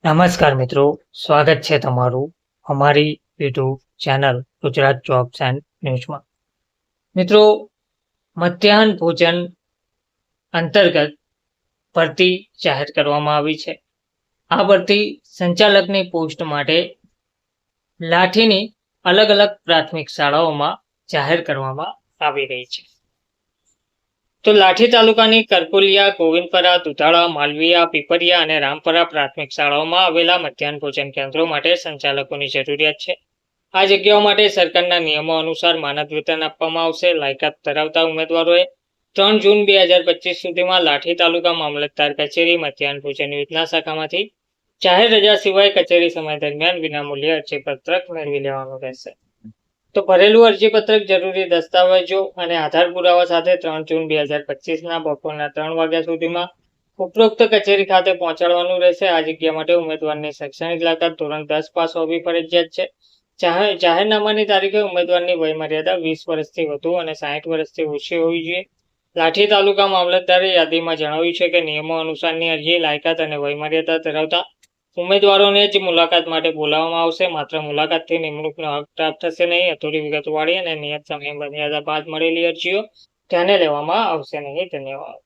નમસ્કાર મિત્રો, સ્વાગત છે તમારું અમારી YouTube channel Gujarat jobs and ન્યૂઝમાં. મિત્રો, મધ્યાહન ભોજન અંતર્ગત ભરતી જાહેર કરવામાં આવી છે. આ ભરતી સંચાલકની પોસ્ટ માટે લાઠીની અલગ અલગ પ્રાથમિક શાળાઓમાં જાહેર કરવામાં આવી રહી છે. તો લાઠી તાલુકાની કરકુલિયા, ગોવિંદપરા, દુધાળા, માલવીયા, પીપરિયા અને રામપરા પ્રાથમિક શાળાઓમાં આવેલા મધ્યાહન ભોજન કેન્દ્રો માટે સંચાલકોની જરૂરિયાત છે. આ જગ્યાઓ માટે સરકારના નિયમો અનુસાર માનદ વેતન આપવામાં આવશે. લાયકાત ધરાવતા ઉમેદવારોએ 3 જૂન 2025 સુધીમાં લાઠી તાલુકા મામલતદાર કચેરી મધ્યાહન ભોજન યોજના શાખામાંથી જાહેર રજા સિવાય કચેરી સમય દરમિયાન વિનામૂલ્યે અરજીપત્રક મેળવી લેવાનું રહેશે. તો ભરેલું અરજીપત્રક, જરૂરી દસ્તાવેજો અને આધાર પુરાવા સાથે 3 જૂન 2025ના બપોરના 3 વાગ્યા સુધીમાં ઉપરોક્ત કચેરી ખાતે પહોંચાડવાનું રહેશે. આ જગ્યા માટે ઉમેદવારની શૈક્ષણિક લાયકાત ધોરણ 10 પાસ હોવી ફરજિયાત છે. જાહેરનામાની તારીખે ઉમેદવારની વયમર્યાદા 20 વર્ષથી વધુ અને 60 વર્ષથી ઓછી હોવી જોઈએ. લાઠી તાલુકા મામલતદારે યાદીમાં જણાવ્યું છે કે નિયમો અનુસારની અરજી, લાયકાત અને વયમર્યાદા ધરાવતા ઉમેદવારોને જ મુલાકાત માટે બોલાવવામાં આવશે. માત્ર મુલાકાતથી નિમણૂકનો હક પ્રાપ્ત થશે નહીં. અધૂરી વિગતવાળી અને નિયત સમય મર્યાદા બાદ મળેલી અરજીઓ ધ્યાને લેવામાં આવશે નહીં. ધન્યવાદ.